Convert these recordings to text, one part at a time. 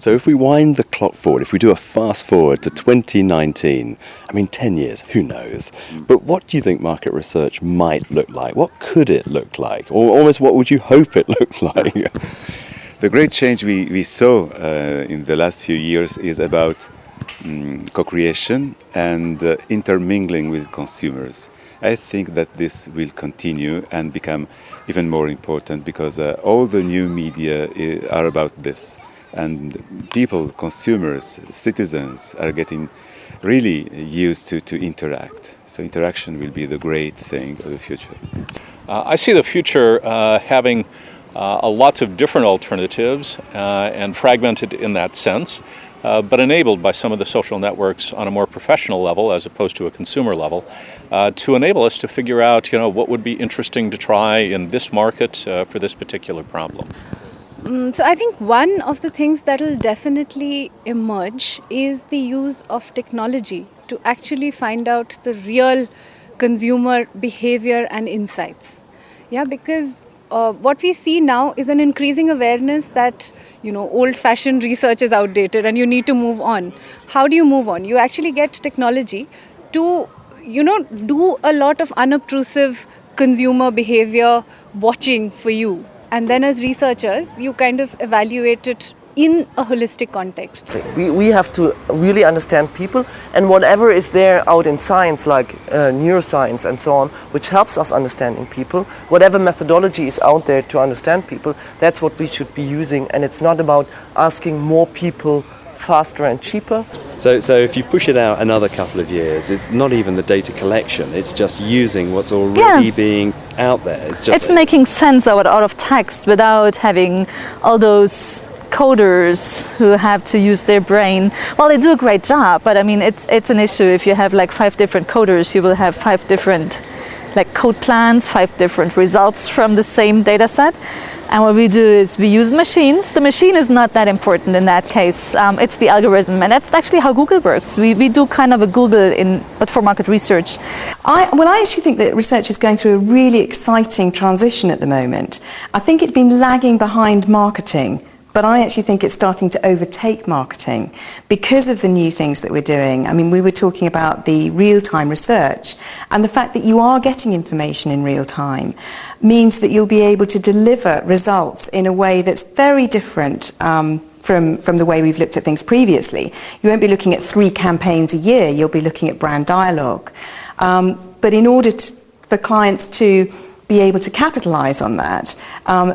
So if we wind the clock forward, if we do a fast forward to 2019, 10 years, who knows? But what do you think market research might look like? What could it look like? Or almost what would you hope it looks like? The great change we saw in the last few years is about co-creation and intermingling with consumers. I think that this will continue and become even more important because all the new media are about this. And people, consumers, citizens are getting really used to interact. So interaction will be the great thing of the future. I see the future having lots of different alternatives and fragmented in that sense, but enabled by some of the social networks on a more professional level as opposed to a consumer level to enable us to figure out, what would be interesting to try in this market for this particular problem. So I think one of the things that will definitely emerge is the use of technology to actually find out the real consumer behavior and insights. Yeah, because what we see now is an increasing awareness that, old-fashioned research is outdated and you need to move on. How do you move on? You actually get technology to, do a lot of unobtrusive consumer behavior watching for you. And then as researchers, you kind of evaluate it in a holistic context. We have to really understand people, and whatever is there out in science, like neuroscience and so on, which helps us understanding people, whatever methodology is out there to understand people, that's what we should be using. And it's not about asking more people faster and cheaper. So if you push it out another couple of years, it's not even the data collection, it's just using what's already being out there. It's making sense out of text without having all those coders who have to use their brain. Well, they do a great job, but it's an issue. If you have 5 different coders, you will have 5 different code plans, 5 different results from the same data set. And what we do is we use machines. The machine is not that important in that case. It's the algorithm, and that's actually how Google works. We do kind of a Google but for market research. I actually think that research is going through a really exciting transition at the moment. I think it's been lagging behind marketing, but I actually think it's starting to overtake marketing because of the new things that we're doing. We were talking about the real-time research, and the fact that you are getting information in real time means that you'll be able to deliver results in a way that's very different from the way we've looked at things previously. You won't be looking at 3 campaigns a year, you'll be looking at brand dialogue. But in order for clients to be able to capitalize on that,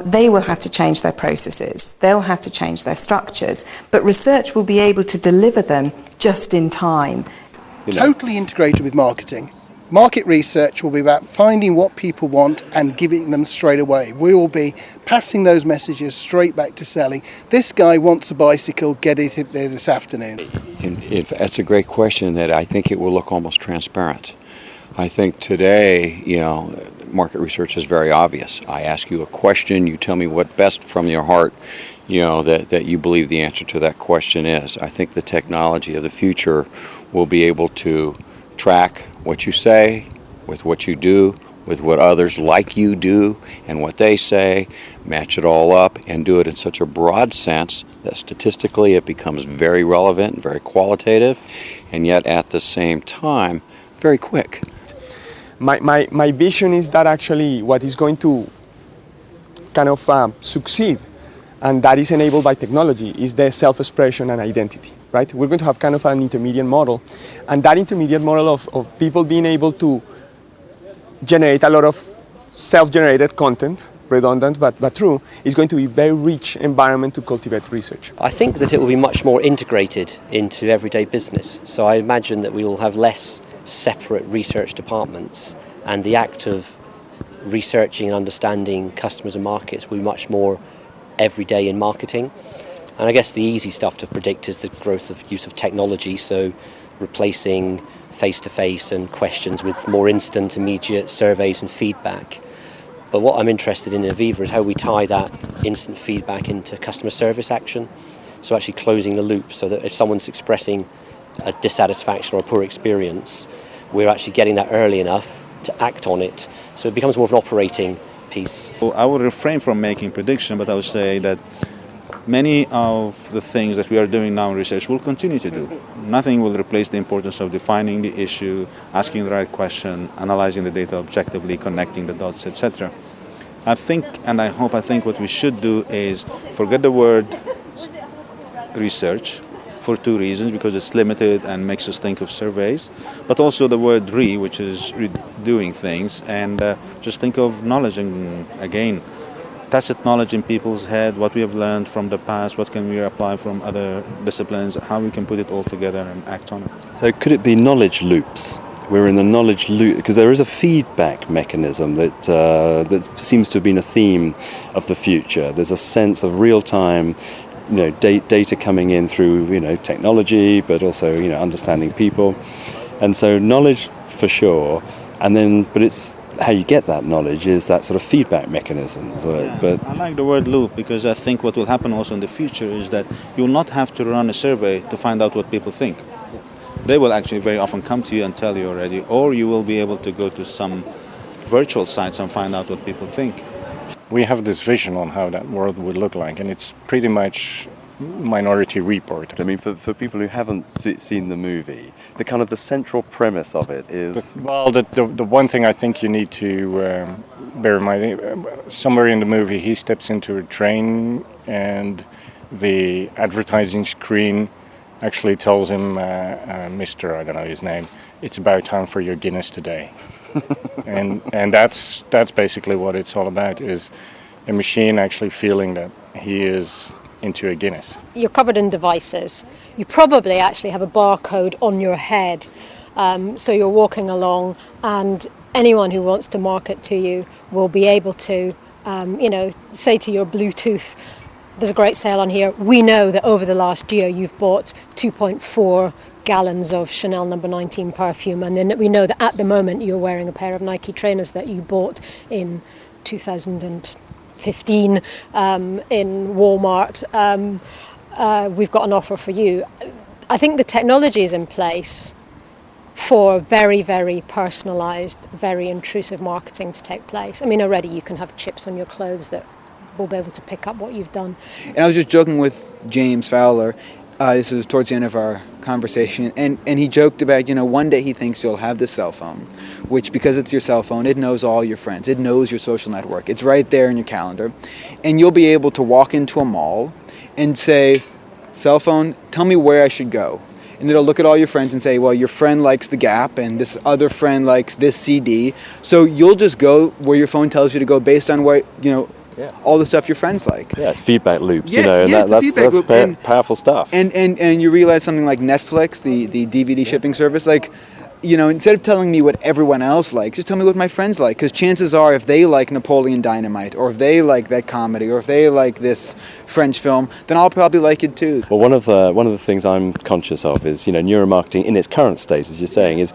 they will have to change their processes, they'll have to change their structures, but research will be able to deliver them just in time. Totally integrated with marketing. Market research will be about finding what people want and giving them straight away. We will be passing those messages straight back to selling. This guy wants a bicycle, get it there this afternoon. That's a great question that I think it will look almost transparent. I think today, market research is very obvious. I ask you a question, you tell me what best from your heart, that you believe the answer to that question is. I think the technology of the future will be able to track what you say with what you do, with what others like you do and what they say, match it all up and do it in such a broad sense that statistically it becomes very relevant and very qualitative, and yet at the same time very quick. My vision is that actually what is going to kind of succeed, and that is enabled by technology, is the self-expression and identity, right? We're going to have kind of an intermediate model, and that intermediate model of people being able to generate a lot of self-generated content, redundant but true, is going to be a very rich environment to cultivate research. I think that it will be much more integrated into everyday business. So I imagine that we will have less separate research departments, and the act of researching and understanding customers and markets will be much more everyday in marketing. And I guess the easy stuff to predict is the growth of use of technology, so replacing face-to-face and questions with more instant, immediate surveys and feedback. But what I'm interested in Aviva is how we tie that instant feedback into customer service action, so actually closing the loop so that if someone's expressing a dissatisfaction or a poor experience, we're actually getting that early enough to act on it, so it becomes more of an operating piece. I would refrain from making prediction, but I would say that many of the things that we are doing now in research will continue to do. Nothing will replace the importance of defining the issue, asking the right question, analyzing the data objectively, connecting the dots, etc. I think, and I think what we should do is forget the word research for two reasons, because it's limited and makes us think of surveys, but also the word which is doing things, and just think of knowledge, and again, tacit knowledge in people's head, what we have learned from the past, what can we apply from other disciplines, how we can put it all together and act on it. So could it be knowledge loops? We're in the knowledge loop, because there is a feedback mechanism that seems to have been a theme of the future. There's a sense of real-time, data coming in through, technology, but also, understanding people. And so knowledge for sure, but it's how you get that knowledge is that sort of feedback mechanism. But I like the word loop, because I think what will happen also in the future is that you'll not have to run a survey to find out what people think. They will actually very often come to you and tell you already, or you will be able to go to some virtual sites and find out what people think. We have this vision on how that world would look like, and it's pretty much Minority Report. I mean, for people who haven't seen the movie, the central premise of it is... The one thing I think you need to bear in mind, somewhere in the movie he steps into a train and the advertising screen actually tells him, Mr. I don't know his name, it's about time for your Guinness today. and that's basically what it's all about, is a machine actually feeling that he is into a Guinness. You're covered in devices. You probably actually have a barcode on your head. So you're walking along, and anyone who wants to market to you will be able to, say to your Bluetooth, there's a great sale on here. We know that over the last year you've bought 2.4 gallons of Chanel No. 19 perfume, and then we know that at the moment you're wearing a pair of Nike trainers that you bought in 2015 in Walmart. We've got an offer for you. I think the technology is in place for very, very personalised, very intrusive marketing to take place. I mean, already you can have chips on your clothes that will be able to pick up what you've done. And I was just joking with James Fowler. This was towards the end of our conversation, and he joked about, one day he thinks you'll have this cell phone, which, because it's your cell phone, it knows all your friends, it knows your social network, it's right there in your calendar, and you'll be able to walk into a mall and say, cell phone, tell me where I should go. And it'll look at all your friends and say, well, your friend likes The Gap and this other friend likes this CD. So you'll just go where your phone tells you to go based on what, all the stuff your friends like. Yeah, it's feedback loops, and that's powerful stuff. And you realize something like Netflix, the DVD shipping service, instead of telling me what everyone else likes, just tell me what my friends like. Because chances are, if they like Napoleon Dynamite, or if they like that comedy, or if they like this French film, then I'll probably like it too. Well, one of the things I'm conscious of is, neuromarketing in its current state, as you're saying, is,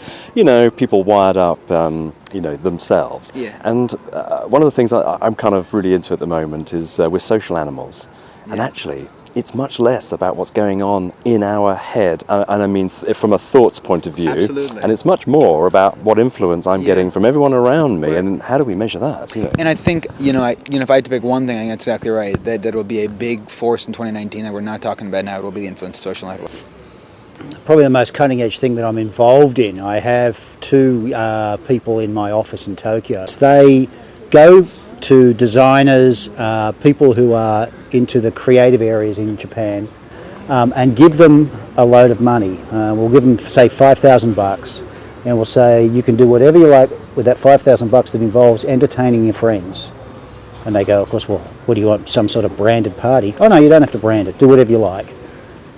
people wired up, themselves. Yeah. And one of the things I'm kind of really into at the moment is we're social animals, and actually, it's much less about what's going on in our head, and I mean from a thoughts point of view. Absolutely. And it's much more about what influence I'm getting from everyone around me, and how do we measure that? And I think, if I had to pick one thing, I think that's exactly right, that will be a big force in 2019 that we're not talking about now. It will be the influence of social networks. Probably the most cutting edge thing that I'm involved in. I have two people in my office in Tokyo. They go to designers, people who are into the creative areas in Japan, and give them a load of money. We'll give them, say, $5,000, and we'll say, you can do whatever you like with that $5,000 that involves entertaining your friends. And they go, of course, well, what do you want, some sort of branded party? Oh no, you don't have to brand it, do whatever you like.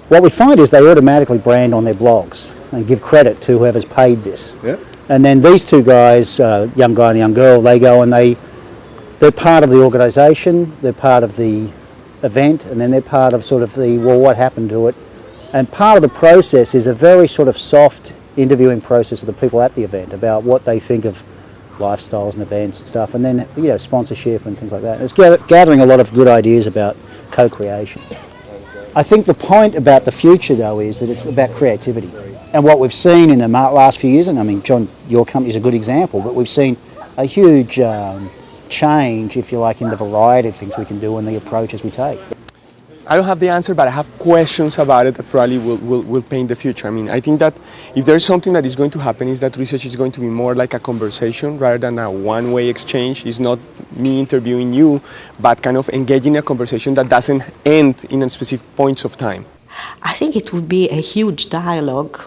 What we find is they automatically brand on their blogs and give credit to whoever's paid this. Yep. And then these two guys, young guy and young girl, they go and they're part of the organisation, they're part of the event, and then they're part of sort of what happened to it. And part of the process is a very sort of soft interviewing process of the people at the event about what they think of lifestyles and events and stuff, and then sponsorship and things like that. And it's gathering a lot of good ideas about co-creation. I think the point about the future, though, is that it's about creativity. And what we've seen in the last few years, and I mean, John, your company's a good example, but we've seen a huge change, if you like, in the variety of things we can do and the approaches we take. I don't have the answer, but I have questions about it that probably will paint the future. I mean, I think that if there's something that is going to happen is that research is going to be more like a conversation rather than a one-way exchange. It's not me interviewing you, but kind of engaging a conversation that doesn't end in a specific points of time. I think it would be a huge dialogue.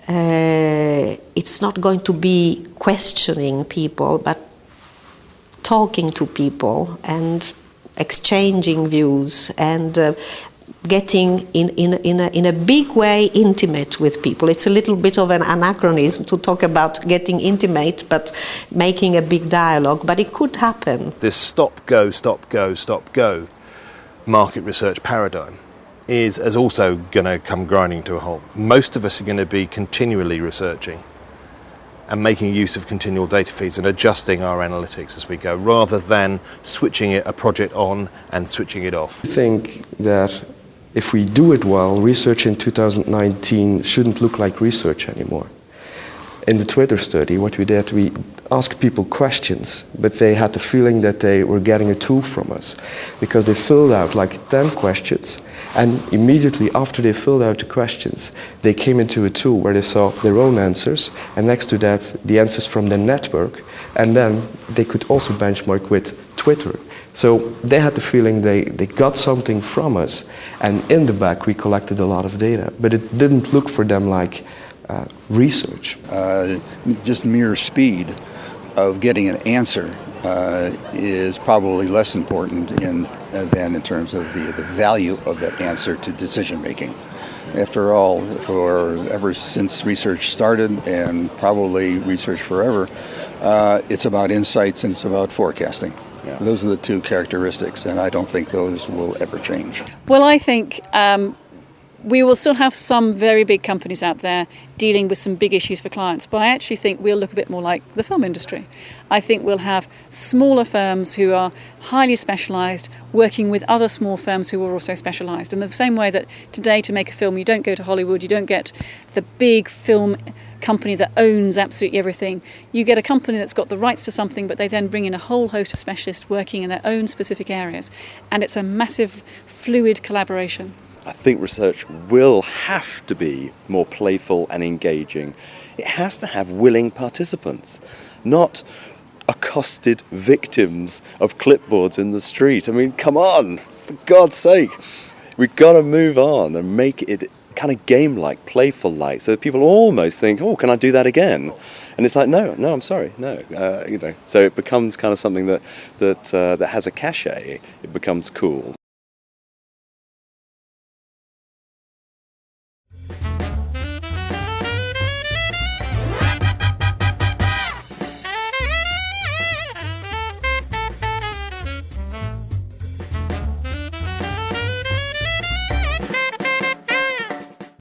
It's not going to be questioning people, but talking to people and exchanging views and getting in a big way intimate with people. It's a little bit of an anachronism to talk about getting intimate but making a big dialogue, but it could happen. This stop, go, stop, go, stop, go market research paradigm is also going to come grinding to a halt. Most of us are going to be continually researching and making use of continual data feeds and adjusting our analytics as we go, rather than switching a project on and switching it off. I think that if we do it well, research in 2019 shouldn't look like research anymore. In the Twitter study, what we did, we asked people questions, but they had the feeling that they were getting a tool from us, because they filled out like 10 questions, and immediately after they filled out the questions, they came into a tool where they saw their own answers, and next to that, the answers from the network, and then they could also benchmark with Twitter. So they had the feeling they got something from us, and in the back we collected a lot of data, but it didn't look for them like research. Just mere speed of getting an answer is probably less important than in terms of the value of that answer to decision making. After all, ever since research started, and probably research forever, it's about insights and it's about forecasting. Yeah. Those are the two characteristics, and I don't think those will ever change. Well, I think we will still have some very big companies out there dealing with some big issues for clients, but I actually think we'll look a bit more like the film industry. I think we'll have smaller firms who are highly specialised working with other small firms who are also specialised. In the same way that today, to make a film, you don't go to Hollywood, you don't get the big film company that owns absolutely everything. You get a company that's got the rights to something, but they then bring in a whole host of specialists working in their own specific areas, and it's a massive fluid collaboration. I think research will have to be more playful and engaging. It has to have willing participants, not accosted victims of clipboards in the street. I mean, come on, for God's sake. We've got to move on and make it kind of game-like, playful-like, so that people almost think, oh, can I do that again? And it's like, no, I'm sorry, no. So it becomes kind of something that has a cachet. It becomes cool.